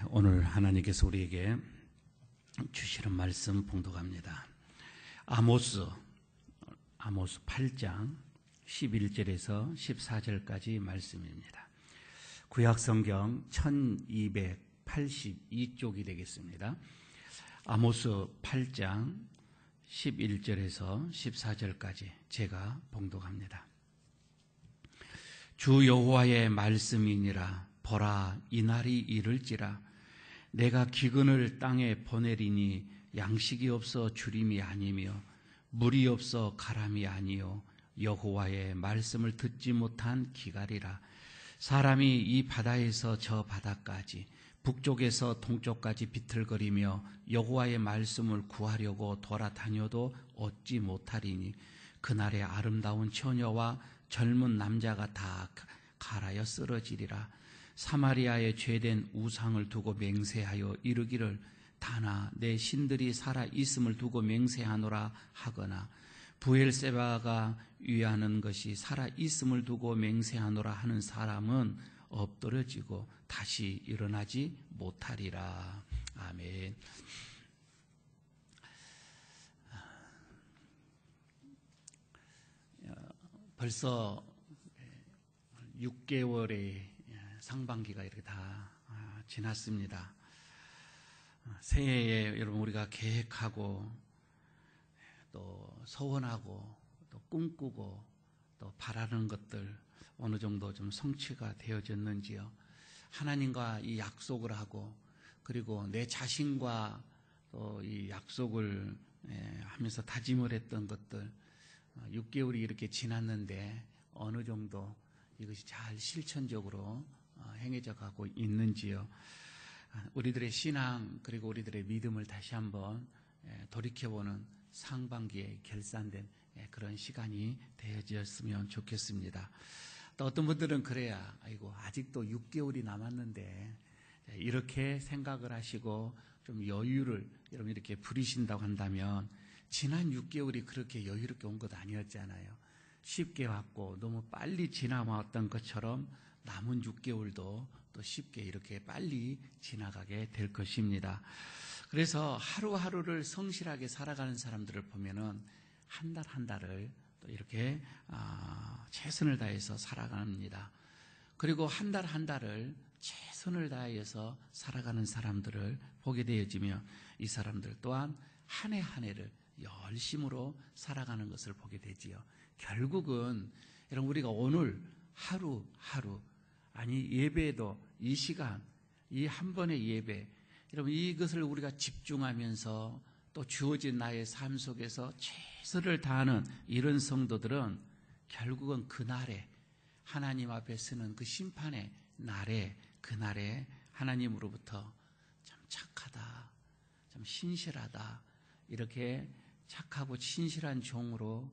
오늘 하나님께서 우리에게 주시는 말씀 봉독합니다. 아모스 8장 11절에서 14절까지 말씀입니다. 구약성경 1282쪽이 되겠습니다. 아모스 8장 11절에서 14절까지 제가 봉독합니다. 주 여호와의 말씀이니라. 보라, 이날이 이를지라. 내가 기근을 땅에 보내리니 양식이 없어 주림이 아니며 물이 없어 가람이 아니요 여호와의 말씀을 듣지 못한 기갈이라. 사람이 이 바다에서 저 바다까지 북쪽에서 동쪽까지 비틀거리며 여호와의 말씀을 구하려고 돌아다녀도 얻지 못하리니 그날에 아름다운 처녀와 젊은 남자가 다 갈아여 쓰러지리라. 사마리아에 죄된 우상을 두고 맹세하여 이르기를 다나 내 신들이 살아 있음을 두고 맹세하노라 하거나 부엘세바가 위하는 것이 살아 있음을 두고 맹세하노라 하는 사람은 엎드러지고 다시 일어나지 못하리라. 아멘. 벌써 6개월의 상반기가 이렇게 다 지났습니다. 새해에 여러분 우리가 계획하고 또 소원하고 또 꿈꾸고 또 바라는 것들 어느 정도 좀 성취가 되어졌는지요. 하나님과 이 약속을 하고 그리고 내 자신과 또 이 약속을 하면서 다짐을 했던 것들 6개월이 이렇게 지났는데 어느 정도 이것이 잘 실천적으로 행해져 가고 있는지요. 우리들의 신앙 그리고 우리들의 믿음을 다시 한번 돌이켜보는 상반기에 결산된 그런 시간이 되어졌으면 좋겠습니다. 또 어떤 분들은 그래야 아이고 아직도 6개월이 남았는데 이렇게 생각을 하시고 좀 여유를 여러분 이렇게 부리신다고 한다면 지난 6개월이 그렇게 여유롭게 온 것 아니었잖아요. 쉽게 왔고 너무 빨리 지나왔던 것처럼 남은 6개월도 또 쉽게 이렇게 빨리 지나가게 될 것입니다. 그래서 하루하루를 성실하게 살아가는 사람들을 보면은 한 달 한 달을 또 이렇게 최선을 다해서 살아갑니다. 그리고 한 달 한 달을 최선을 다해서 살아가는 사람들을 보게 되어지며 이 사람들 또한 한 해 한 해를 열심으로 살아가는 것을 보게 되지요. 결국은 여러분 우리가 오늘 하루하루 아니 예배도 이 시간 이 한 번의 예배 여러분 이것을 우리가 집중하면서 또 주어진 나의 삶 속에서 최선을 다하는 이런 성도들은 결국은 그날에 하나님 앞에 서는 그 심판의 날에 그날에 하나님으로부터 참 착하다 참 신실하다 이렇게 착하고 신실한 종으로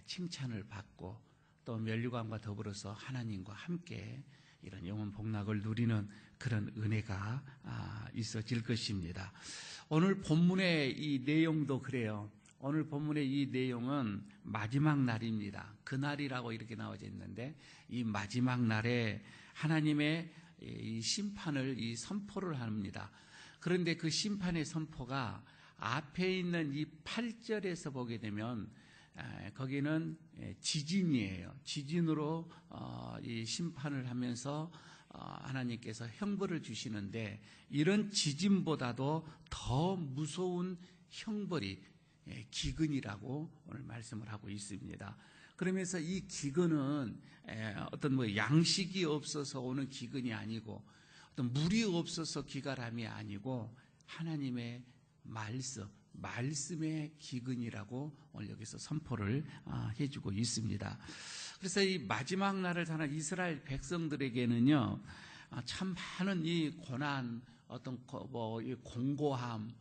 칭찬을 받고 또 면류관과 더불어서 하나님과 함께 이런 영원 복락을 누리는 그런 은혜가 있어질 것입니다. 오늘 본문의 이 내용도 그래요. 오늘 본문의 이 내용은 마지막 날입니다. 그날이라고 이렇게 나와져 있는데 이 마지막 날에 하나님의 이 심판을 이 선포를 합니다. 그런데 그 심판의 선포가 앞에 있는 이 8절에서 보게 되면 거기는 지진이에요. 지진으로 이 심판을 하면서 하나님께서 형벌을 주시는데 이런 지진보다도 더 무서운 형벌이 기근이라고 오늘 말씀을 하고 있습니다. 그러면서 이 기근은 어떤 양식이 없어서 오는 기근이 아니고 어떤 물이 없어서 기갈함이 아니고 하나님의 말씀의 기근이라고 오늘 여기서 선포를 해주고 있습니다. 그래서 이 마지막 날을 사는 이스라엘 백성들에게는요, 참 많은 이 고난, 어떤 이 공고함,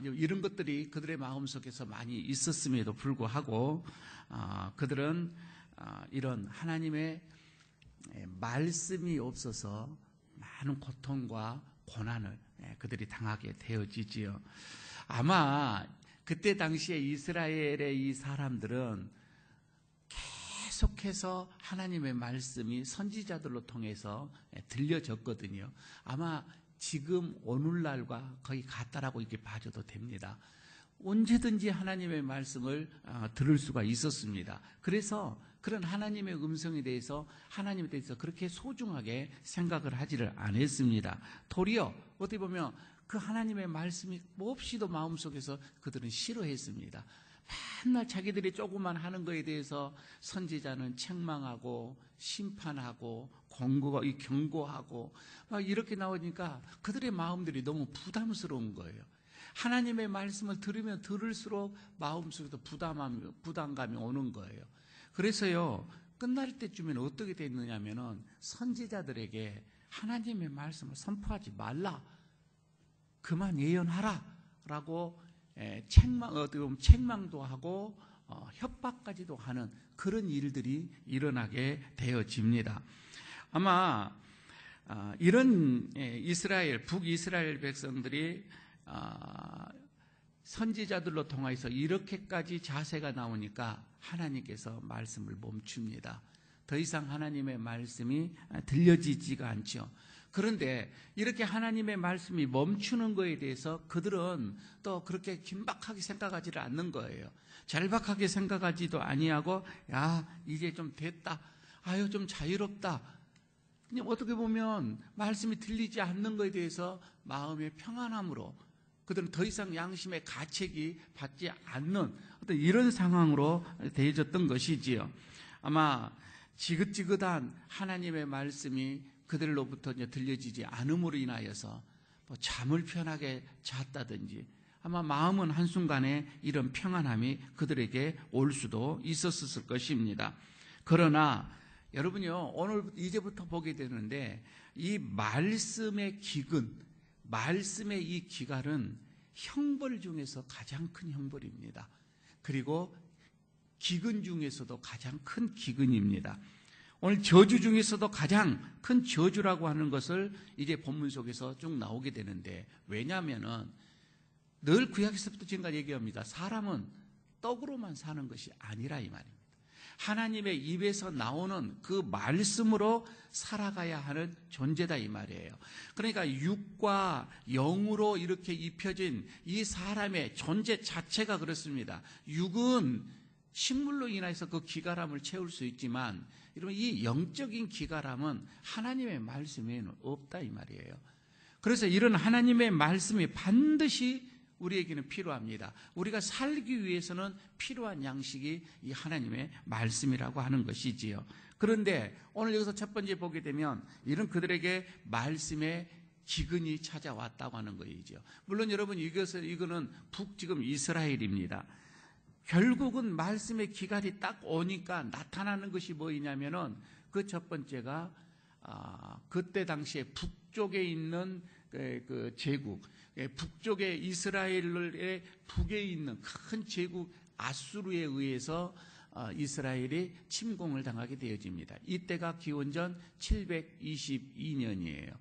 이런 것들이 그들의 마음속에서 많이 있었음에도 불구하고 그들은 이런 하나님의 말씀이 없어서 많은 고통과 고난을 그들이 당하게 되어지지요. 아마 그때 당시에 이스라엘의 이 사람들은 계속해서 하나님의 말씀이 선지자들로 통해서 들려졌거든요. 아마 지금 오늘날과 거의 같다라고 이렇게 봐줘도 됩니다. 언제든지 하나님의 말씀을 들을 수가 있었습니다. 그래서 그런 하나님의 음성에 대해서 하나님에 대해서 그렇게 소중하게 생각을 하지를 않았습니다. 도리어 어떻게 보면 그 하나님의 말씀이 몹시도 마음속에서 그들은 싫어했습니다. 맨날 자기들이 조금만 하는 거에 대해서 선지자는 책망하고 심판하고 경고하고 막 이렇게 나오니까 그들의 마음들이 너무 부담스러운 거예요. 하나님의 말씀을 들으면 들을수록 마음속에서 부담감이 오는 거예요. 그래서요, 끝날 때쯤에는 어떻게 됐느냐면은 선지자들에게 하나님의 말씀을 선포하지 말라, 그만 예언하라 라고 책망도 하고 협박까지도 하는 그런 일들이 일어나게 되어집니다. 아마 이런 북이스라엘 백성들이 선지자들로 통해서 이렇게까지 자세가 나오니까 하나님께서 말씀을 멈춥니다. 더 이상 하나님의 말씀이 들려지지가 않죠. 그런데 이렇게 하나님의 말씀이 멈추는 거에 대해서 그들은 또 그렇게 긴박하게 생각하지를 않는 거예요. 절박하게 생각하지도 아니하고, 야, 이제 좀 됐다, 아유 좀 자유롭다. 그냥 어떻게 보면 말씀이 들리지 않는 거에 대해서 마음의 평안함으로 그들은 더 이상 양심의 가책이 받지 않는 어떤 이런 상황으로 되어졌던 것이지요. 아마 지긋지긋한 하나님의 말씀이 그들로부터 들려지지 않음으로 인하여서 뭐 잠을 편하게 잤다든지 아마 마음은 한순간에 이런 평안함이 그들에게 올 수도 있었을 것입니다. 그러나 여러분요, 오늘 이제부터 보게 되는데 이 말씀의 기근, 말씀의 이 기갈은 형벌 중에서 가장 큰 형벌입니다. 그리고 기근 중에서도 가장 큰 기근입니다. 오늘 저주 중에서도 가장 큰 저주라고 하는 것을 이제 본문 속에서 쭉 나오게 되는데, 왜냐하면은 늘 구약에서부터 지금까지 얘기합니다. 사람은 떡으로만 사는 것이 아니라 이 말입니다. 하나님의 입에서 나오는 그 말씀으로 살아가야 하는 존재다 이 말이에요. 그러니까 육과 영으로 이렇게 입혀진 이 사람의 존재 자체가 그렇습니다. 육은 식물로 인해서 그 기갈함을 채울 수 있지만 여러분, 이 영적인 기갈함은 하나님의 말씀에는 없다 이 말이에요. 그래서 이런 하나님의 말씀이 반드시 우리에게는 필요합니다. 우리가 살기 위해서는 필요한 양식이 이 하나님의 말씀이라고 하는 것이지요. 그런데 오늘 여기서 첫 번째 보게 되면 이런 그들에게 말씀의 기근이 찾아왔다고 하는 것이죠. 물론 여러분, 이거는 지금 이스라엘입니다. 결국은 말씀의 기갈이 딱 오니까 나타나는 것이 뭐냐면은 그 첫 번째가 그때 당시에 북쪽에 있는 그 제국, 북쪽에 이스라엘의 북에 있는 큰 제국 아수르에 의해서 이스라엘이 침공을 당하게 되어집니다. 이때가 기원전 722년이에요.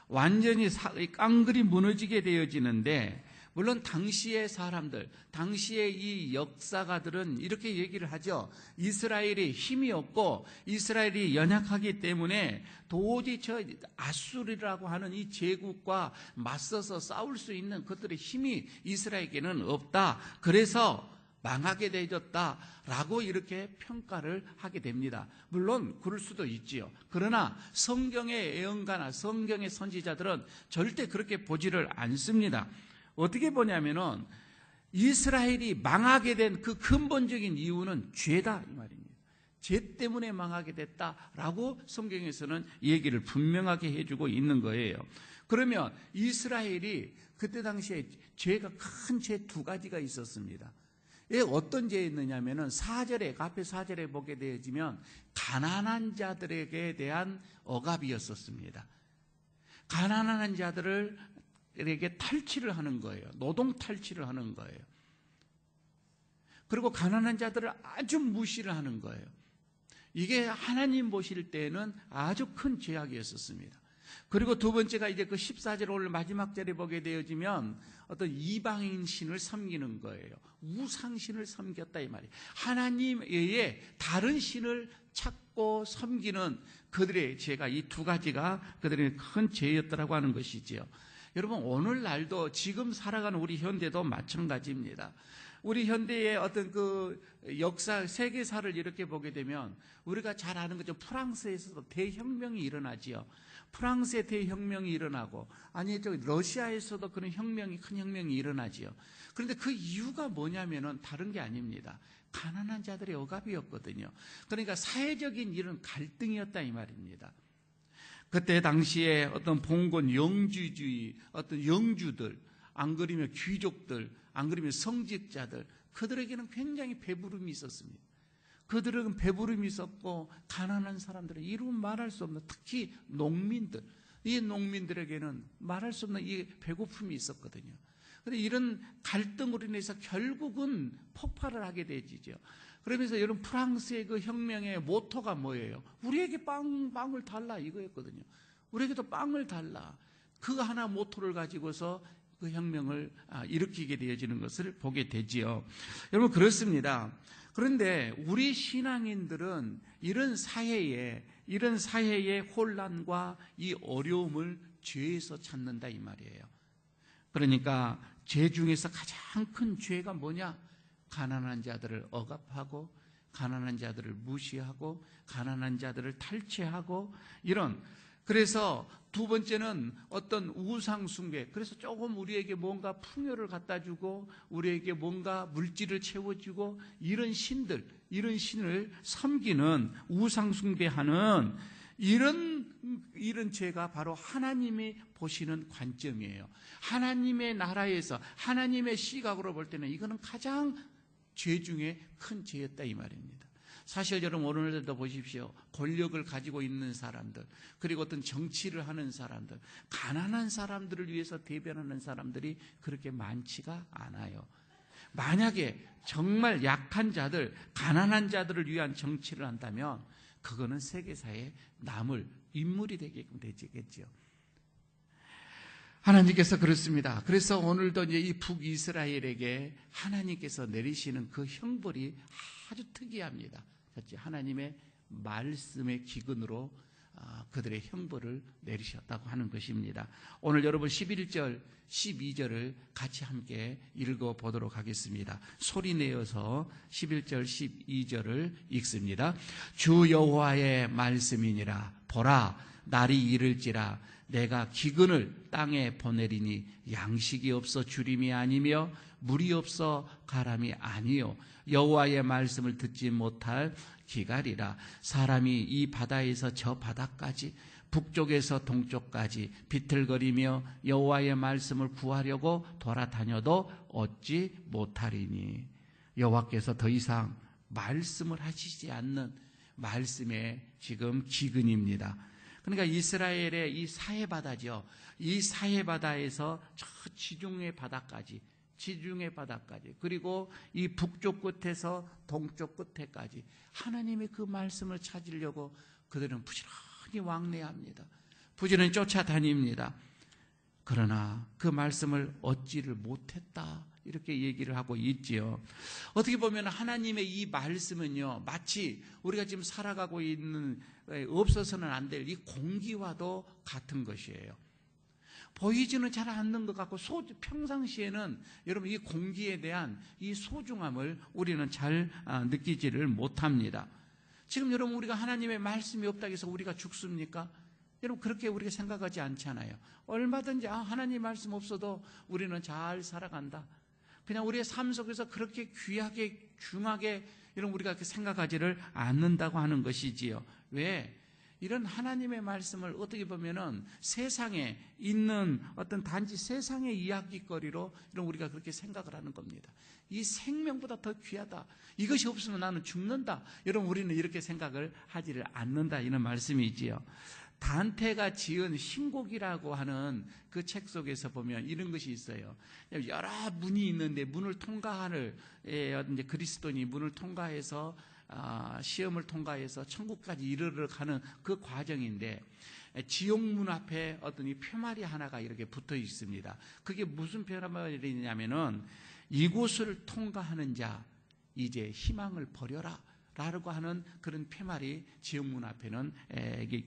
완전히 깡그리 무너지게 되어지는데, 물론 당시의 사람들, 당시의 이 역사가들은 이렇게 얘기를 하죠. 이스라엘이 힘이 없고 이스라엘이 연약하기 때문에 도저히 저 아수르라고 하는 이 제국과 맞서서 싸울 수 있는 그들의 힘이 이스라엘에게는 없다. 그래서 망하게 되어졌다라고 이렇게 평가를 하게 됩니다. 물론 그럴 수도 있지요. 그러나 성경의 예언가나 성경의 선지자들은 절대 그렇게 보지를 않습니다. 어떻게 보냐면은 이스라엘이 망하게 된 그 근본적인 이유는 죄다 이 말입니다. 죄 때문에 망하게 됐다라고 성경에서는 얘기를 분명하게 해주고 있는 거예요. 그러면 이스라엘이 그때 당시에 죄가 큰 죄 두 가지가 있었습니다. 어떤 죄였느냐면은 앞에 4절에 보게 되어지면 가난한 자들에게 대한 억압이었었습니다. 가난한 자들에게 탈취를 하는 거예요. 노동 탈취를 하는 거예요. 그리고 가난한 자들을 아주 무시를 하는 거예요. 이게 하나님 보실 때는 아주 큰 죄악이었었습니다. 그리고 두 번째가 이제 그 14절 오늘 마지막 절에 보게 되어지면 어떤 이방인 신을 섬기는 거예요. 우상신을 섬겼다 이 말이에요. 하나님 외에 다른 신을 찾고 찾고 섬기는 그들의 죄가, 이 두 가지가 그들의 큰 죄였더라고 하는 것이지요. 여러분, 오늘날도 지금 살아가는 우리 현대도 마찬가지입니다. 우리 현대의 어떤 그 역사, 세계사를 이렇게 보게 되면 우리가 잘 아는 것처럼 프랑스에서도 대혁명이 일어나지요. 프랑스의 대혁명이 일어나고, 아니, 러시아에서도 그런 큰 혁명이 일어나지요. 그런데 그 이유가 뭐냐면은 다른 게 아닙니다. 가난한 자들의 억압이었거든요. 그러니까 사회적인 이런 갈등이었다 이 말입니다. 그때 당시에 어떤 봉건 영주주의, 어떤 영주들, 안 그러면 귀족들, 안 그러면 성직자들, 그들에게는 굉장히 배부름이 있었습니다. 그들은 배부름이 있었고, 가난한 사람들은 이루 말할 수 없는, 특히 농민들, 이 농민들에게는 말할 수 없는 이 배고픔이 있었거든요. 그런데 이런 갈등으로 인해서 결국은 폭발을 하게 되지죠. 그러면서 여러분, 프랑스의 그 혁명의 모토가 뭐예요? 우리에게 빵을 달라 이거였거든요. 우리에게도 빵을 달라. 그 하나 모토를 가지고서 그 혁명을 일으키게 되어지는 것을 보게 되지요. 여러분, 그렇습니다. 그런데 우리 신앙인들은 이런 사회의 혼란과 이 어려움을 죄에서 찾는다 이 말이에요. 그러니까 죄 중에서 가장 큰 죄가 뭐냐? 가난한 자들을 억압하고, 가난한 자들을 무시하고, 가난한 자들을 탈취하고, 그래서 두 번째는 어떤 우상 숭배. 그래서 조금 우리에게 뭔가 풍요를 갖다 주고, 우리에게 뭔가 물질을 채워주고, 이런 신을 섬기는, 우상 숭배하는 이런 죄가 바로 하나님이 보시는 관점이에요. 하나님의 나라에서, 하나님의 시각으로 볼 때는 이거는 가장 죄 중에 큰 죄였다 이 말입니다. 사실 여러분, 오늘도 보십시오. 권력을 가지고 있는 사람들, 그리고 어떤 정치를 하는 사람들, 가난한 사람들을 위해서 대변하는 사람들이 그렇게 많지가 않아요. 만약에 정말 약한 자들, 가난한 자들을 위한 정치를 한다면 그거는 세계사에 남을 인물이 되게끔 되겠죠. 하나님께서 그렇습니다. 그래서 오늘도 이제 이 북이스라엘에게 하나님께서 내리시는 그 형벌이 아주 특이합니다. 하나님의 말씀의 기근으로 그들의 형벌을 내리셨다고 하는 것입니다. 오늘 여러분 11절, 12절을 같이 함께 읽어보도록 하겠습니다. 소리 내어서 11절, 12절을 읽습니다. 주 여호와의 말씀이니라. 보라, 날이 이를지라. 내가 기근을 땅에 보내리니 양식이 없어 주림이 아니며 물이 없어 가람이 아니요 여호와의 말씀을 듣지 못할 기갈이라. 사람이 이 바다에서 저 바다까지, 북쪽에서 동쪽까지 비틀거리며 여호와의 말씀을 구하려고 돌아다녀도 얻지 못하리니. 여호와께서 더 이상 말씀을 하시지 않는 말씀의 지금 기근입니다. 그러니까 이스라엘의 이 사해바다죠. 이 사해바다에서 저 지중해 바다까지, 그리고 이 북쪽 끝에서 동쪽 끝에까지 하나님의 그 말씀을 찾으려고 그들은 부지런히 왕래합니다. 부지런히 쫓아다닙니다. 그러나 그 말씀을 얻지를 못했다, 이렇게 얘기를 하고 있지요. 어떻게 보면 하나님의 이 말씀은요, 마치 우리가 지금 살아가고 있는, 없어서는 안 될 이 공기와도 같은 것이에요. 보이지는 잘 않는 것 같고, 평상시에는 여러분 이 공기에 대한 이 소중함을 우리는 잘 느끼지를 못합니다. 지금 여러분, 우리가 하나님의 말씀이 없다고 해서 우리가 죽습니까? 여러분, 그렇게 우리가 생각하지 않잖아요. 얼마든지 하나님 말씀 없어도 우리는 잘 살아간다. 그냥 우리의 삶 속에서 그렇게 귀하게, 중하게 여러분 우리가 그렇게 생각하지를 않는다고 하는 것이지요. 왜? 이런 하나님의 말씀을 어떻게 보면은 세상에 있는 어떤 단지 세상의 이야기거리로 이런 우리가 그렇게 생각을 하는 겁니다. 이 생명보다 더 귀하다. 이것이 없으면 나는 죽는다. 여러분, 우리는 이렇게 생각을 하지를 않는다, 이런 말씀이지요. 단테가 지은 신곡이라고 하는 그 책 속에서 보면 이런 것이 있어요. 여러 문이 있는데 문을 통과하는 이제 그리스도인이 문을 통과해서 시험을 통과해서 천국까지 이르러 가는 그 과정인데, 지옥문 앞에 어떤 이 표말이 하나가 이렇게 붙어 있습니다. 그게 무슨 표말이냐면은 이곳을 통과하는 자 이제 희망을 버려라 라고 하는 그런 팻말이 지옥문 앞에는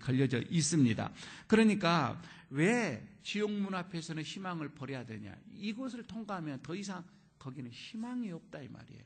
걸려져 있습니다. 그러니까 왜 지옥문 앞에서는 희망을 버려야 되냐? 이곳을 통과하면 더 이상 거기는 희망이 없다 이 말이에요.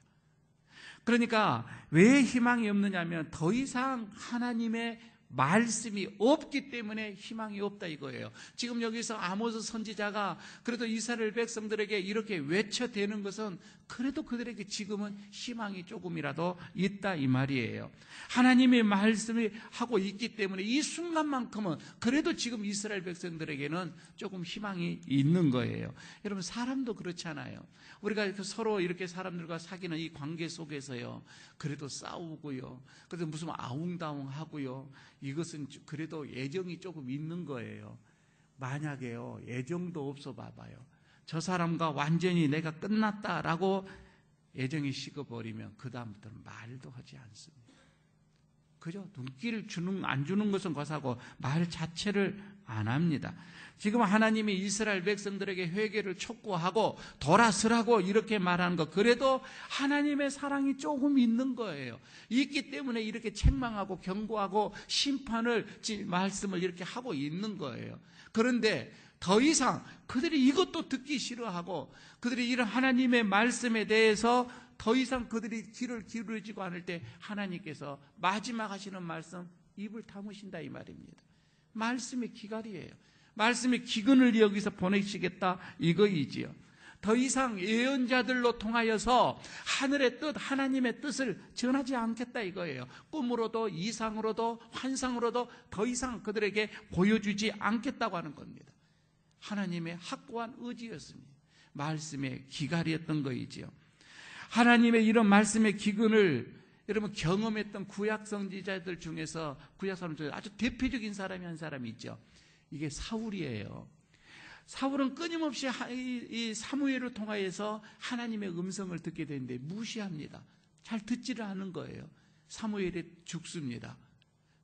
그러니까 왜 희망이 없느냐면 더 이상 하나님의 말씀이 없기 때문에 희망이 없다 이거예요. 지금 여기서 아모스 선지자가 그래도 이스라엘 백성들에게 이렇게 외쳐대는 것은 그래도 그들에게 지금은 희망이 조금이라도 있다 이 말이에요. 하나님의 말씀이 하고 있기 때문에 이 순간만큼은 그래도 지금 이스라엘 백성들에게는 조금 희망이 있는 거예요. 여러분 사람도 그렇잖아요. 우리가 서로 이렇게 사람들과 사귀는 이 관계 속에서요, 그래도 싸우고요, 그래도 무슨 아웅다웅하고요, 이것은 그래도 애정이 조금 있는 거예요. 만약에요, 애정도 없어 봐봐요. 저 사람과 완전히 내가 끝났다라고 애정이 식어버리면 그 다음부터는 말도 하지 않습니다. 그죠? 눈길을 안 주는 것은 거사고 말 자체를 안 합니다. 지금 하나님이 이스라엘 백성들에게 회개를 촉구하고 돌아서라고 이렇게 말하는 것, 그래도 하나님의 사랑이 조금 있는 거예요. 있기 때문에 이렇게 책망하고 경고하고 심판을 말씀을 이렇게 하고 있는 거예요. 그런데 더 이상 그들이 이것도 듣기 싫어하고 그들이 이런 하나님의 말씀에 대해서 더 이상 그들이 귀를 기울이지고 않을 때 하나님께서 마지막 하시는 말씀, 입을 다무신다 이 말입니다. 말씀의 기갈이에요. 말씀의 기근을 여기서 보내시겠다 이거이지요. 더 이상 예언자들로 통하여서 하늘의 뜻, 하나님의 뜻을 전하지 않겠다 이거예요. 꿈으로도 이상으로도 환상으로도 더 이상 그들에게 보여주지 않겠다고 하는 겁니다. 하나님의 확고한 의지였습니다. 말씀의 기갈이었던 거이지요. 하나님의 이런 말씀의 기근을 여러분 경험했던 구약 선지자들 중에서 구약 사람 중에 아주 대표적인 사람이 한 사람이 있죠. 이게 사울이에요. 사울은 끊임없이 이 사무엘을 통하여서 하나님의 음성을 듣게 되는데 무시합니다. 잘 듣지를 않은 거예요. 사무엘이 죽습니다.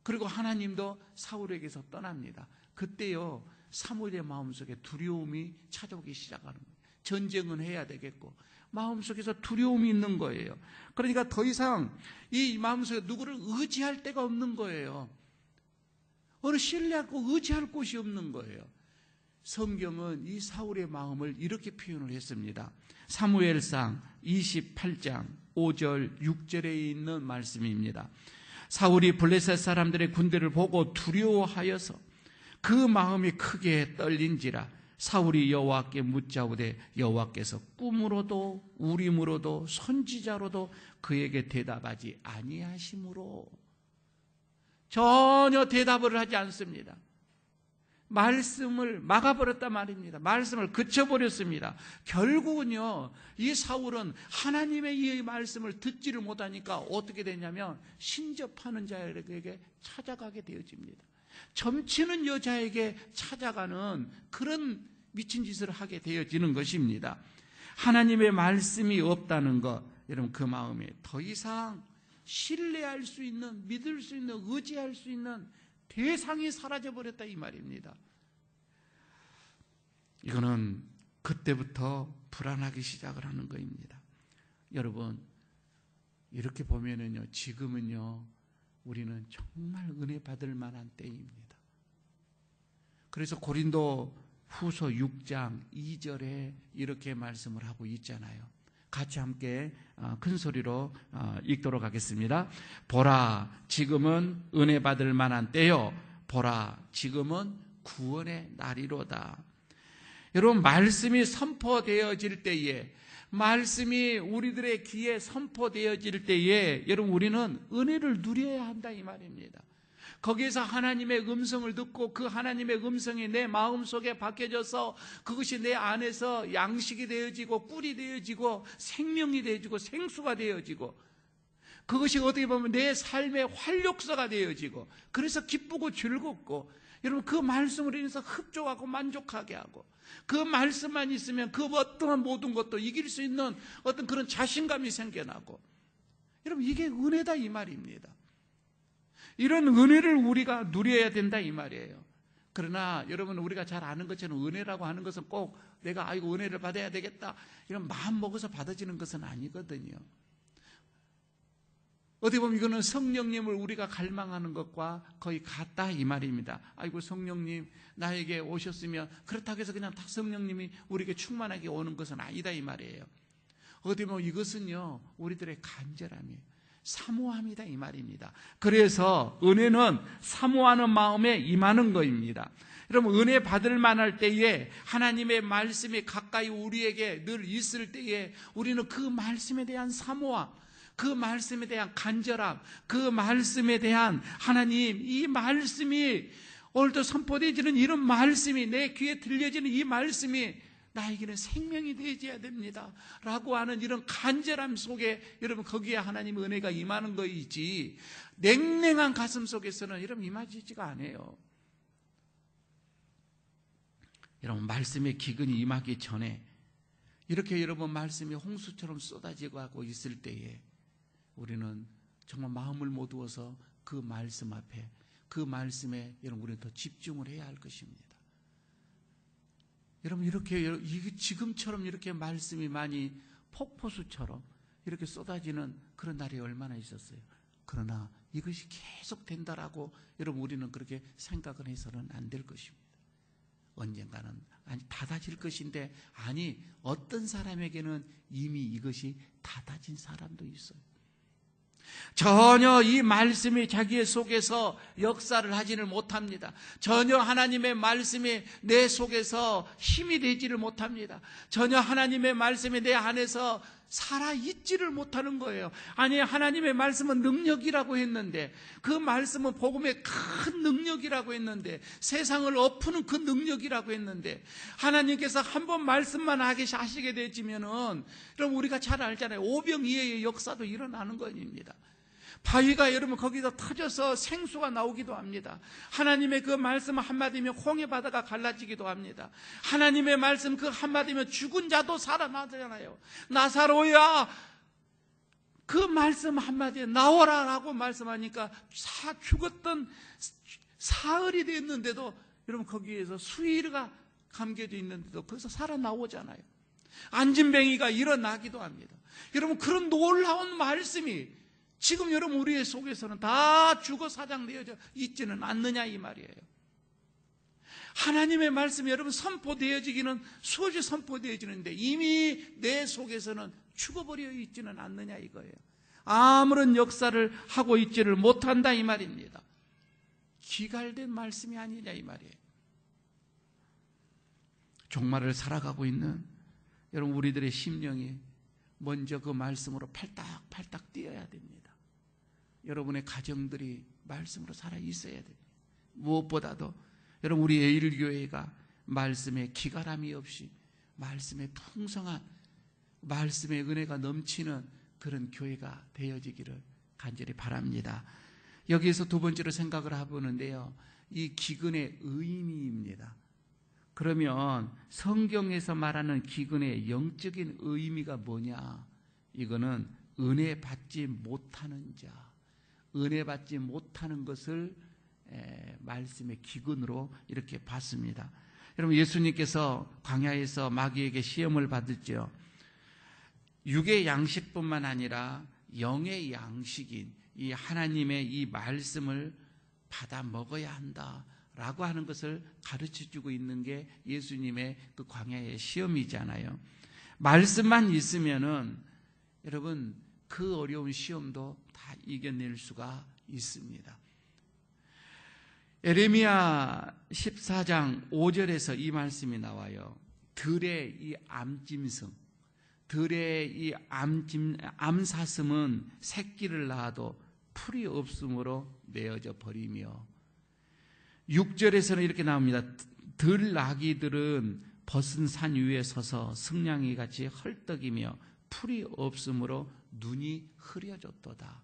그리고 하나님도 사울에게서 떠납니다. 그때요 사무엘의 마음속에 두려움이 찾아오기 시작하는 거예요. 전쟁은 해야 되겠고 마음속에서 두려움이 있는 거예요. 그러니까 더 이상 이 마음속에 누구를 의지할 데가 없는 거예요. 어느 신뢰하고 의지할 곳이 없는 거예요. 성경은 이 사울의 마음을 이렇게 표현을 했습니다. 사무엘상 28장 5절 6절에 있는 말씀입니다. 사울이 블레셋 사람들의 군대를 보고 두려워하여서 그 마음이 크게 떨린지라 사울이 여호와께 묻자오되 여호와께서 꿈으로도 우림으로도 선지자로도 그에게 대답하지 아니하심으로 전혀 대답을 하지 않습니다. 말씀을 막아버렸단 말입니다. 말씀을 그쳐버렸습니다. 결국은요, 이 사울은 하나님의 이 말씀을 듣지를 못하니까 어떻게 되냐면 신접하는 자에게 찾아가게 되어집니다. 점치는 여자에게 찾아가는 그런 미친 짓을 하게 되어지는 것입니다. 하나님의 말씀이 없다는 것, 여러분 그 마음에 더 이상 신뢰할 수 있는, 믿을 수 있는, 의지할 수 있는 대상이 사라져버렸다 이 말입니다. 이거는 그때부터 불안하기 시작을 하는 것입니다. 여러분 이렇게 보면은요, 지금은요 우리는 정말 은혜 받을 만한 때입니다. 그래서 고린도 후서 6장 2절에 이렇게 말씀을 하고 있잖아요. 같이 함께 큰 소리로 읽도록 하겠습니다. 보라, 지금은 은혜 받을 만한 때요. 보라, 지금은 구원의 날이로다. 여러분, 말씀이 선포되어질 때에, 말씀이 우리들의 귀에 선포되어질 때에 여러분 우리는 은혜를 누려야 한다 이 말입니다. 거기에서 하나님의 음성을 듣고 그 하나님의 음성이 내 마음속에 박혀져서 그것이 내 안에서 양식이 되어지고 꿀이 되어지고 생명이 되어지고 생수가 되어지고 그것이 어떻게 보면 내 삶의 활력소가 되어지고 그래서 기쁘고 즐겁고 여러분 그 말씀으로 인해서 흡족하고 만족하게 하고 그 말씀만 있으면 그 어떠한 모든 것도 이길 수 있는 어떤 그런 자신감이 생겨나고 여러분 이게 은혜다 이 말입니다. 이런 은혜를 우리가 누려야 된다 이 말이에요. 그러나 여러분 우리가 잘 아는 것처럼 은혜라고 하는 것은 꼭 내가 아이고 은혜를 받아야 되겠다 이런 마음 먹어서 받아지는 것은 아니거든요. 어디 보면 이거는 성령님을 우리가 갈망하는 것과 거의 같다 이 말입니다. 아이고 성령님 나에게 오셨으면, 그렇다고 해서 그냥 다 성령님이 우리에게 충만하게 오는 것은 아니다 이 말이에요. 어디 보면 이것은요 우리들의 간절함이에요. 사모함이다 이 말입니다. 그래서 은혜는 사모하는 마음에 임하는 것입니다. 여러분, 은혜 받을 만할 때에 하나님의 말씀이 가까이 우리에게 늘 있을 때에 우리는 그 말씀에 대한 사모함, 그 말씀에 대한 간절함, 그 말씀에 대한 하나님, 이 말씀이 오늘도 선포되어지는 이런 말씀이, 내 귀에 들려지는 이 말씀이 나에게는 생명이 되어야 됩니다 라고 하는 이런 간절함 속에 여러분, 거기에 하나님의 은혜가 임하는 것이지, 냉랭한 가슴 속에서는 여러분 임하지가 않아요. 여러분, 말씀의 기근이 임하기 전에 이렇게 여러분 말씀이 홍수처럼 쏟아지고 하고 있을 때에 우리는 정말 마음을 모두어서 그 말씀 앞에, 그 말씀에 여러분 우리는 더 집중을 해야 할 것입니다. 여러분, 이렇게 지금처럼 이렇게 말씀이 많이 폭포수처럼 이렇게 쏟아지는 그런 날이 얼마나 있었어요. 그러나 이것이 계속 된다라고 여러분 우리는 그렇게 생각을 해서는 안 될 것입니다. 언젠가는 닫아질 것인데, 어떤 사람에게는 이미 이것이 닫아진 사람도 있어요. 전혀 이 말씀이 자기의 속에서 역사를 하지를 못합니다. 전혀 하나님의 말씀이 내 속에서 힘이 되지를 못합니다. 전혀 하나님의 말씀이 내 안에서 살아있지를 못하는 거예요. 하나님의 말씀은 능력이라고 했는데, 그 말씀은 복음의 큰 능력이라고 했는데, 세상을 엎는 그 능력이라고 했는데, 하나님께서 한 번 말씀만 하시게 되지면은, 그럼 우리가 잘 알잖아요. 오병이어의 역사도 일어나는 것입니다. 바위가 여러분 거기서 터져서 생수가 나오기도 합니다. 하나님의 그 말씀 한마디면 홍해 바다가 갈라지기도 합니다. 하나님의 말씀 그 한마디면 죽은 자도 살아나잖아요. 나사로야, 그 말씀 한마디에 나오라 라고 말씀하니까 죽었던 사흘이 됐는데도 여러분 거기에서 수위가 감겨져 있는데도 거기서 살아나오잖아요. 안진뱅이가 일어나기도 합니다. 여러분, 그런 놀라운 말씀이 지금 여러분 우리의 속에서는 다 죽어 사장되어져 있지는 않느냐 이 말이에요. 하나님의 말씀이 여러분 선포되어지기는 수없이 선포되어지는데 이미 내 속에서는 죽어버려 있지는 않느냐 이거예요. 아무런 역사를 하고 있지를 못한다 이 말입니다. 기갈된 말씀이 아니냐 이 말이에요. 종말을 살아가고 있는 여러분 우리들의 심령이 먼저 그 말씀으로 팔딱팔딱 뛰어야 됩니다. 여러분의 가정들이 말씀으로 살아 있어야 됩니다. 무엇보다도 여러분 우리 에일교회가 말씀에 기가람이 없이 말씀에 풍성한 말씀의 은혜가 넘치는 그런 교회가 되어지기를 간절히 바랍니다. 여기에서 두 번째로 생각을 해보는데요, 이 기근의 의미입니다. 그러면 성경에서 말하는 기근의 영적인 의미가 뭐냐? 이거는 은혜 받지 못하는 자, 은혜 받지 못하는 것을 말씀의 기근으로 이렇게 봤습니다. 여러분, 예수님께서 광야에서 마귀에게 시험을 받았죠. 육의 양식뿐만 아니라 영의 양식인 이 하나님의 이 말씀을 받아 먹어야 한다라고 하는 것을 가르쳐주고 있는 게 예수님의 그 광야의 시험이잖아요. 말씀만 있으면은 여러분 그 어려운 시험도 다 이겨낼 수가 있습니다. 에레미야 14장 5절에서 이 말씀이 나와요. 들의 이 암짐승, 들의 이 암사슴은 새끼를 낳아도 풀이 없으므로 내어져 버리며, 6절에서는 이렇게 나옵니다. 들나귀들은 벗은 산 위에 서서 승냥이 같이 헐떡이며 풀이 없으므로 눈이 흐려졌도다.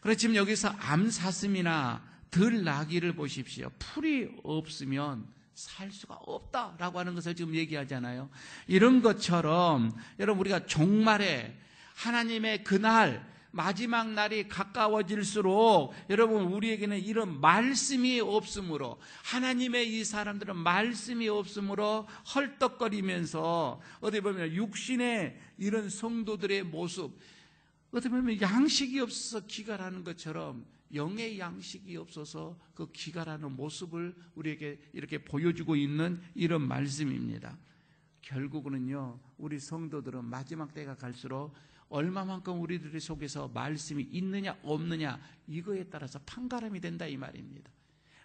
그래서 지금 여기서 암사슴이나 들나귀를 보십시오. 풀이 없으면 살 수가 없다라고 하는 것을 지금 얘기하잖아요. 이런 것처럼 여러분 우리가 종말에 하나님의 그날 마지막 날이 가까워질수록 여러분 우리에게는 이런 말씀이 없으므로, 하나님의 이 사람들은 말씀이 없으므로 헐떡거리면서 어디 보면 육신의 이런 성도들의 모습, 어떻게 보면 양식이 없어서 기갈하는 것처럼 영의 양식이 없어서 그 기갈하는 모습을 우리에게 이렇게 보여주고 있는 이런 말씀입니다. 결국은요, 우리 성도들은 마지막 때가 갈수록 얼마만큼 우리들 속에서 말씀이 있느냐 없느냐 이거에 따라서 판가름이 된다 이 말입니다.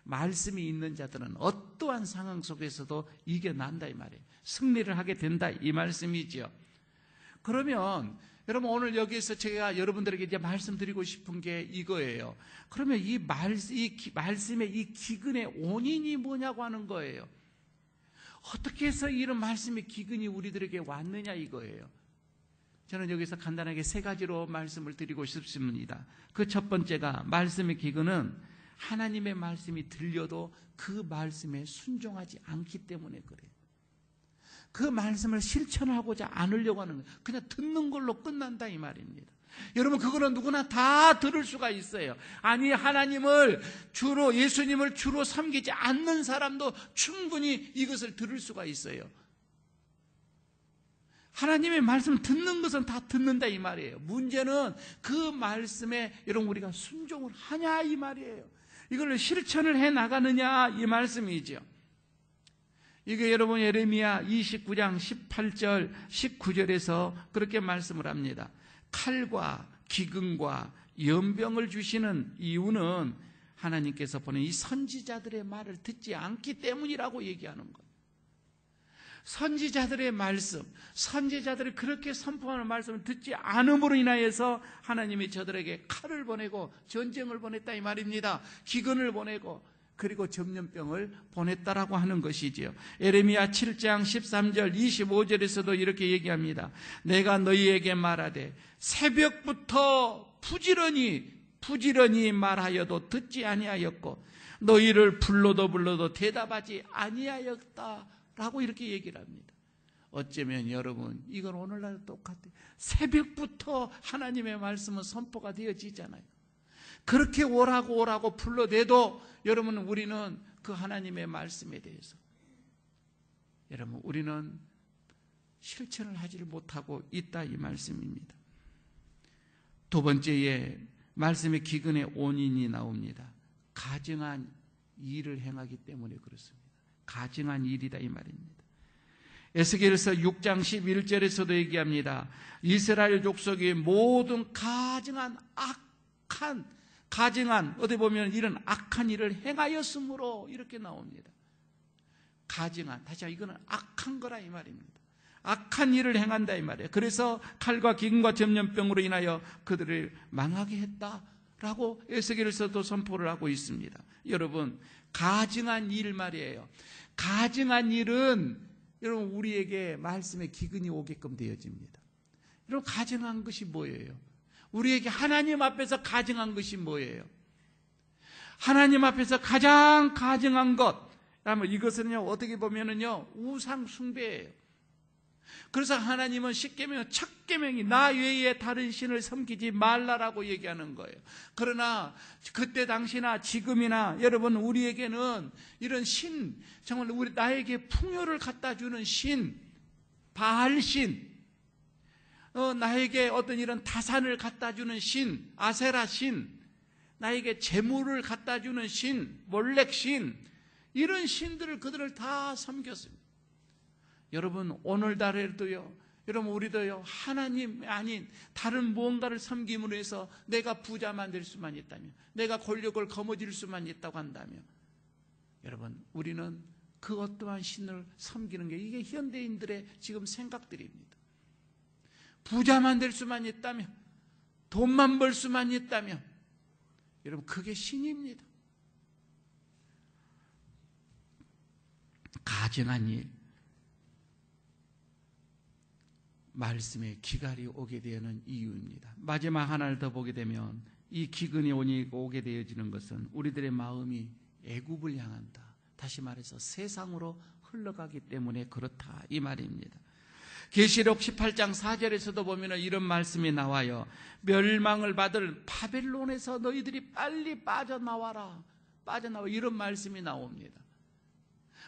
말씀이 있는 자들은 어떠한 상황 속에서도 이겨난다 이 말이에요. 승리를 하게 된다 이 말씀이죠. 그러면 여러분, 오늘 여기에서 제가 여러분들에게 이제 말씀드리고 싶은 게 이거예요. 그러면 이 말씀의 이 기근의 원인이 뭐냐고 하는 거예요. 어떻게 해서 이런 말씀의 기근이 우리들에게 왔느냐 이거예요. 저는 여기서 간단하게 세 가지로 말씀을 드리고 싶습니다. 그 첫 번째가, 말씀의 기근은 하나님의 말씀이 들려도 그 말씀에 순종하지 않기 때문에 그래요. 그 말씀을 실천하고자 않으려고 하는 거예요. 그냥 듣는 걸로 끝난다 이 말입니다. 여러분, 그거는 누구나 다 들을 수가 있어요. 아니, 하나님을 주로, 예수님을 주로 섬기지 않는 사람도 충분히 이것을 들을 수가 있어요. 하나님의 말씀 듣는 것은 다 듣는다 이 말이에요. 문제는 그 말씀에 여러분 우리가 순종을 하냐 이 말이에요. 이걸 실천을 해 나가느냐 이 말씀이죠. 이게 여러분 예레미야 29장 18절 19절에서 그렇게 말씀을 합니다. 칼과 기근과 연병을 주시는 이유는 하나님께서 보낸 이 선지자들의 말을 듣지 않기 때문이라고 얘기하는 거예요. 선지자들의 말씀, 선지자들이 그렇게 선포하는 말씀을 듣지 않음으로 인하여서 하나님이 저들에게 칼을 보내고 전쟁을 보냈다 이 말입니다. 기근을 보내고 그리고 전염병을 보냈다라고 하는 것이지요. 예레미야 7장 13절 25절에서도 이렇게 얘기합니다. 내가 너희에게 말하되 새벽부터 부지런히 말하여도 듣지 아니하였고 너희를 불러도 대답하지 아니하였다 라고 이렇게 얘기를 합니다. 어쩌면 여러분, 이건 오늘날 똑같아요. 새벽부터 하나님의 말씀은 선포가 되어지잖아요. 그렇게 오라고 불러대도 여러분, 우리는 그 하나님의 말씀에 대해서 여러분, 우리는 실천을 하지를 못하고 있다 이 말씀입니다. 두 번째에 말씀의 기근의 원인이 나옵니다. 가증한 일을 행하기 때문에 그렇습니다. 가증한 일이다 이 말입니다. 에스겔서 6장 11절에서도 얘기합니다. 이스라엘 족속이 모든 가증한 어디 보면 이런 악한 일을 행하였으므로 이렇게 나옵니다. 가증한, 다시 이거는 악한 거라 이 말입니다. 악한 일을 행한다 이 말이에요. 그래서 칼과 기근과 전염병으로 인하여 그들을 망하게 했다라고 에스겔서도 선포를 하고 있습니다. 여러분, 가증한 일 말이에요. 가증한 일은 여러분 우리에게 말씀의 기근이 오게끔 되어집니다. 여러분, 가증한 것이 뭐예요? 우리에게 하나님 앞에서 가증한 것이 뭐예요? 하나님 앞에서 가장 가증한 것, 이것은요 어떻게 보면은요 우상 숭배예요. 그래서 하나님은 십계명 첫 계명이 나 외에 다른 신을 섬기지 말라라고 얘기하는 거예요. 그러나 그때 당시나 지금이나 여러분 우리에게는 이런 신, 정말 나에게 풍요를 갖다 주는 신, 바알신, 나에게 어떤 이런 다산을 갖다 주는 신, 아세라 신, 나에게 재물을 갖다 주는 신, 몰렉 신, 이런 신들을 그들을 다 섬겼습니다. 여러분, 오늘날에도요, 여러분 우리도요 하나님 아닌 다른 무언가를 섬김으로 해서 내가 부자만 될 수만 있다면, 내가 권력을 거머쥘 수만 있다고 한다면, 여러분 우리는 그 어떠한 신을 섬기는 게 이게 현대인들의 지금 생각들입니다. 부자만 될 수만 있다면, 돈만 벌 수만 있다면, 여러분 그게 신입니다. 가증한 일, 말씀에 기갈이 오게 되는 이유입니다. 마지막 하나를 더 보게 되면 이 기근이 오게 되어지는 것은 우리들의 마음이 애굽을 향한다, 다시 말해서 세상으로 흘러가기 때문에 그렇다 이 말입니다. 계시록 18장 4절에서도 보면 이런 말씀이 나와요. 멸망을 받을 바벨론에서 너희들이 빨리 빠져나와 이런 말씀이 나옵니다.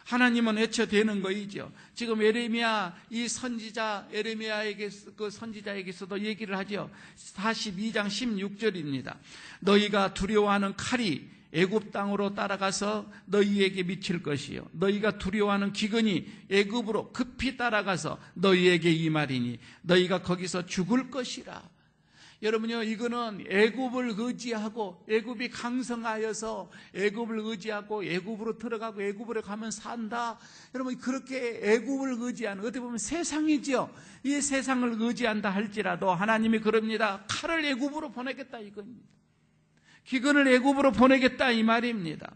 하나님은 애처되는 거이죠. 지금 에레미야 이 선지자 에레미야에게 그 선지자에게서도 얘기를 하죠. 42장 16절입니다. 너희가 두려워하는 칼이 애굽 땅으로 따라가서 너희에게 미칠 것이요 너희가 두려워하는 기근이 애굽으로 급히 따라가서 너희에게 임하리니 너희가 거기서 죽을 것이라. 여러분요, 이거는 애굽을 의지하고 애굽이 강성하여서 애굽을 의지하고 애굽으로 들어가고 애굽으로 가면 산다. 여러분, 그렇게 애굽을 의지하는, 어떻게 보면 세상이죠. 이 세상을 의지한다 할지라도 하나님이 그럽니다. 칼을 애굽으로 보내겠다 이겁니다. 기근을 애굽으로 보내겠다 이 말입니다.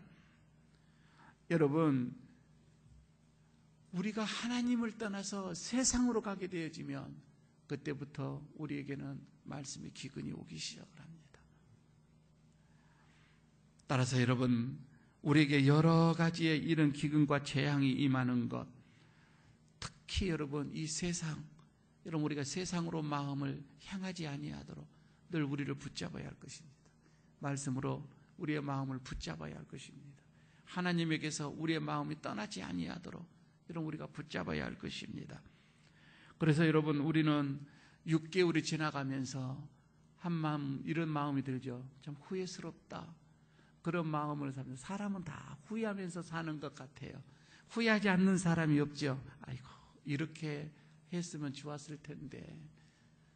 여러분, 우리가 하나님을 떠나서 세상으로 가게 되어지면 그때부터 우리에게는 말씀의 기근이 오기 시작을 합니다. 따라서 여러분, 우리에게 여러 가지의 이런 기근과 재앙이 임하는 것, 특히 여러분 이 세상, 여러분 우리가 세상으로 마음을 향하지 아니하도록 늘 우리를 붙잡아야 할 것입니다. 말씀으로 우리의 마음을 붙잡아야 할 것입니다. 하나님에게서 우리의 마음이 떠나지 아니하도록 여러분 우리가 붙잡아야 할 것입니다. 그래서 여러분, 우리는 6개월이 지나가면서 한 마음, 이런 마음이 들죠. 참 후회스럽다. 그런 마음을 사면 사람은 다 후회하면서 사는 것 같아요. 후회하지 않는 사람이 없죠. 아이고, 이렇게 했으면 좋았을 텐데,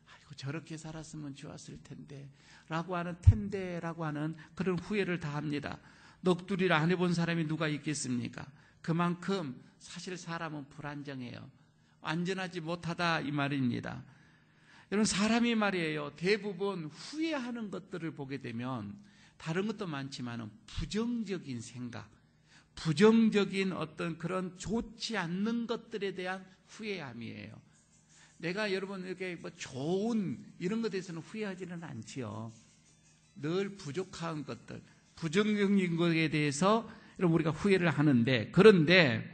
아이고, 저렇게 살았으면 좋았을 텐데 라고 하는 그런 후회를 다 합니다. 넋두리를 안 해본 사람이 누가 있겠습니까? 그만큼 사실 사람은 불안정해요. 안전하지 못하다 이 말입니다. 여러분, 사람이 말이에요, 대부분 후회하는 것들을 보게 되면 다른 것도 많지만 부정적인 생각, 부정적인 어떤 그런 좋지 않는 것들에 대한 후회함이에요. 내가 여러분 이렇게 뭐 좋은 이런 것에 대해서는 후회하지는 않지요. 늘 부족한 것들, 부정적인 것에 대해서 여러분 우리가 후회를 하는데, 그런데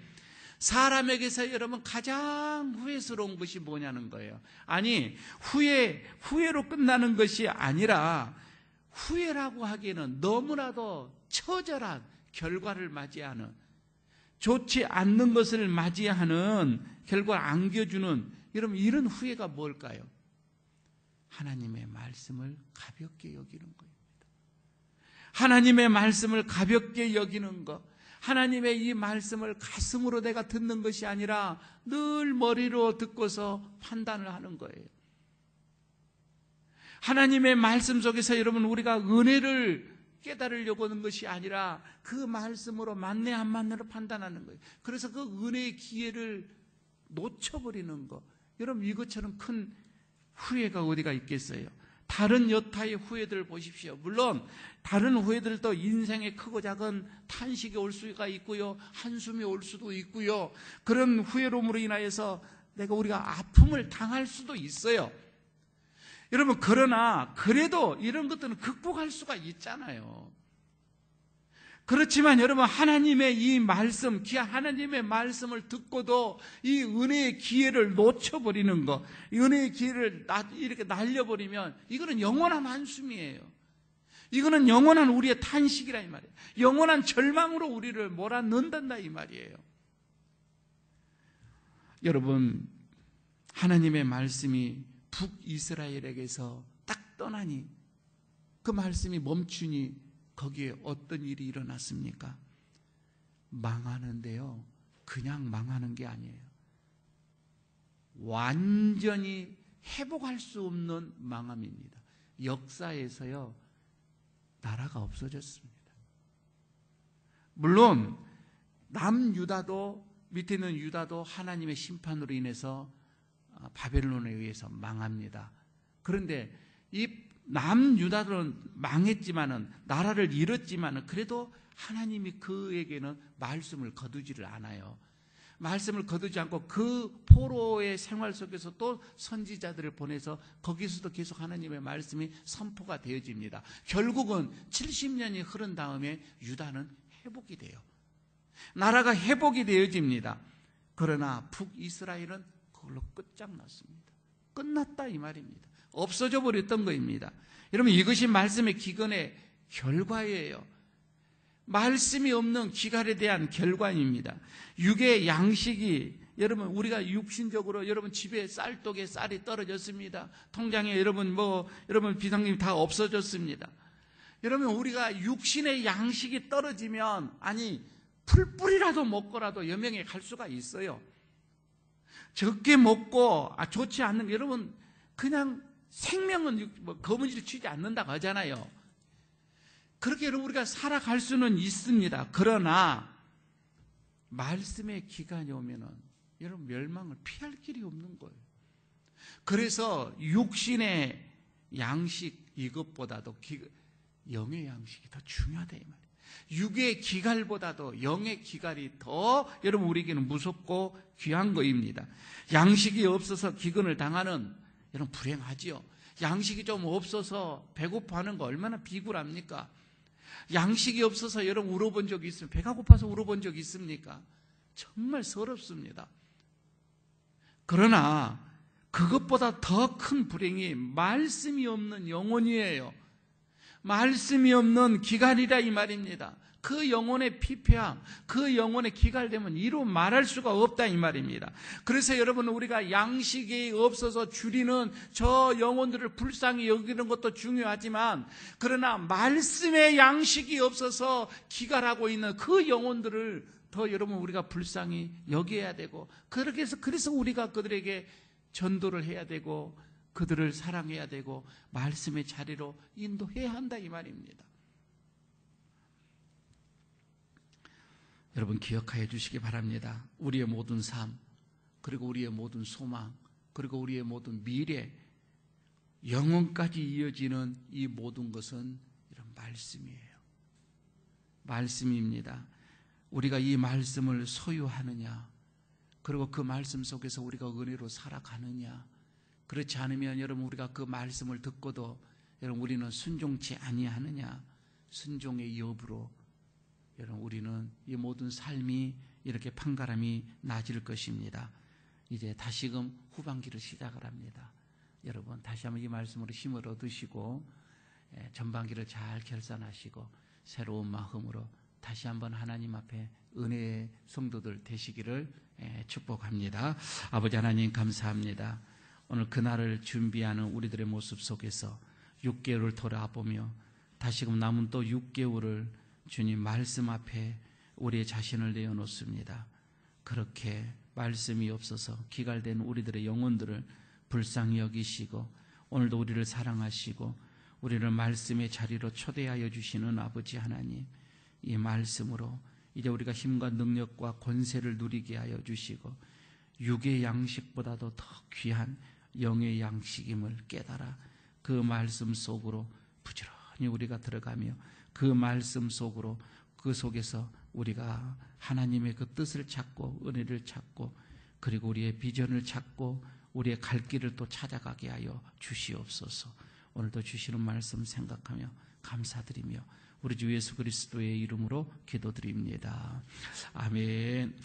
사람에게서 여러분 가장 후회스러운 것이 뭐냐는 거예요. 아니, 후회로 끝나는 것이 아니라, 후회라고 하기에는 너무나도 처절한 결과를 맞이하는, 좋지 않는 것을 맞이하는 결과를 안겨주는, 여러분 이런 후회가 뭘까요? 하나님의 말씀을 가볍게 여기는 겁니다. 하나님의 말씀을 가볍게 여기는 것, 하나님의 이 말씀을 가슴으로 내가 듣는 것이 아니라 늘 머리로 듣고서 판단을 하는 거예요. 하나님의 말씀 속에서 여러분 우리가 은혜를 깨달으려고 하는 것이 아니라 그 말씀으로 맞네 안 맞네로 판단하는 거예요. 그래서 그 은혜의 기회를 놓쳐버리는 것, 여러분 이것처럼 큰 후회가 어디가 있겠어요? 다른 여타의 후회들을 보십시오. 물론 다른 후회들도 인생의 크고 작은 탄식이 올 수가 있고요, 한숨이 올 수도 있고요, 그런 후회로움으로 인하여서 우리가 아픔을 당할 수도 있어요. 여러분, 그러나 그래도 이런 것들은 극복할 수가 있잖아요. 그렇지만 여러분, 하나님의 이 말씀, 귀한 하나님의 말씀을 듣고도 이 은혜의 기회를 놓쳐버리는 것, 은혜의 기회를 이렇게 날려버리면 이거는 영원한 한숨이에요. 이거는 영원한 우리의 탄식이라 이 말이에요. 영원한 절망으로 우리를 몰아넣는다 이 말이에요. 여러분, 하나님의 말씀이 북이스라엘에게서 딱 떠나니, 그 말씀이 멈추니 거기에 어떤 일이 일어났습니까? 망하는데요, 그냥 망하는 게 아니에요. 완전히 회복할 수 없는 망함입니다. 역사에서요, 나라가 없어졌습니다. 물론 남유다도, 밑에 있는 유다도 하나님의 심판으로 인해서 바벨론에 의해서 망합니다. 그런데 이 남유다들은 망했지만은, 나라를 잃었지만은, 그래도 하나님이 그에게는 말씀을 거두지를 않아요. 말씀을 거두지 않고 그 포로의 생활 속에서 또 선지자들을 보내서 거기서도 계속 하나님의 말씀이 선포가 되어집니다. 결국은 70년이 흐른 다음에 유다는 회복이 돼요. 나라가 회복이 되어집니다. 그러나 북이스라엘은 그걸로 끝장났습니다. 끝났다 이 말입니다. 없어져 버렸던 것입니다. 여러분, 이것이 말씀의 기근의 결과예요. 말씀이 없는 기갈에 대한 결과입니다. 육의 양식이, 여러분 우리가 육신적으로 여러분 집에 쌀독에 쌀이 떨어졌습니다. 통장에 여러분 비상금이 다 없어졌습니다. 여러분 우리가 육신의 양식이 떨어지면 풀뿌리라도 먹고라도 여명에 갈 수가 있어요. 적게 먹고 좋지 않는, 여러분 그냥 생명은 거문지를 치지 않는다고 하잖아요. 그렇게 여러분 우리가 살아갈 수는 있습니다. 그러나 말씀의 기간이 오면은 여러분 멸망을 피할 길이 없는 거예요. 그래서 육신의 양식 이것보다도 영의 양식이 더 중요하다 이 말이에요. 육의 기갈보다도 영의 기갈이 더 여러분 우리에게는 무섭고 귀한 거입니다. 양식이 없어서 기근을 당하는, 여러분 불행하지요. 양식이 좀 없어서 배고파하는 거 얼마나 비굴합니까? 양식이 없어서 여러분 울어본 적이 있습니까? 배가 고파서 울어본 적이 있습니까? 정말 서럽습니다. 그러나 그것보다 더 큰 불행이 말씀이 없는 영혼이에요. 말씀이 없는 기갈이다 이 말입니다. 그 영혼의 피폐함, 그 영혼의 기갈됨은 이루 말할 수가 없다 이 말입니다. 그래서 여러분 우리가 양식이 없어서 줄이는 저 영혼들을 불쌍히 여기는 것도 중요하지만, 그러나 말씀의 양식이 없어서 기갈하고 있는 그 영혼들을 더 여러분 우리가 불쌍히 여겨야 되고, 그래서 우리가 그들에게 전도를 해야 되고 그들을 사랑해야 되고 말씀의 자리로 인도해야 한다 이 말입니다. 여러분 기억하여 주시기 바랍니다. 우리의 모든 삶, 그리고 우리의 모든 소망, 그리고 우리의 모든 미래, 영원까지 이어지는 이 모든 것은 이런 말씀이에요. 말씀입니다. 우리가 이 말씀을 소유하느냐, 그리고 그 말씀 속에서 우리가 은혜로 살아가느냐, 그렇지 않으면 여러분 우리가 그 말씀을 듣고도 여러분 우리는 순종치 아니하느냐, 순종의 여부로 여러분 우리는 이 모든 삶이 이렇게 판가름이 낮을 것입니다. 이제 다시금 후반기를 시작을 합니다. 여러분 다시 한번 이 말씀으로 힘을 얻으시고 전반기를 잘 결산하시고 새로운 마음으로 다시 한번 하나님 앞에 은혜의 성도들 되시기를 축복합니다. 아버지 하나님 감사합니다. 오늘 그날을 준비하는 우리들의 모습 속에서 6개월을 돌아보며 다시금 남은 또 6개월을 주님 말씀 앞에 우리의 자신을 내어놓습니다. 그렇게 말씀이 없어서 기갈된 우리들의 영혼들을 불쌍히 여기시고 오늘도 우리를 사랑하시고 우리를 말씀의 자리로 초대하여 주시는 아버지 하나님, 이 말씀으로 이제 우리가 힘과 능력과 권세를 누리게 하여 주시고 육의 양식보다도 더 귀한 영의 양식임을 깨달아 그 말씀 속으로 부지런히 우리가 들어가며 그 말씀 속으로, 그 속에서 우리가 하나님의 그 뜻을 찾고 은혜를 찾고 그리고 우리의 비전을 찾고 우리의 갈 길을 또 찾아가게 하여 주시옵소서. 오늘도 주시는 말씀 생각하며 감사드리며 우리 주 예수 그리스도의 이름으로 기도드립니다. 아멘.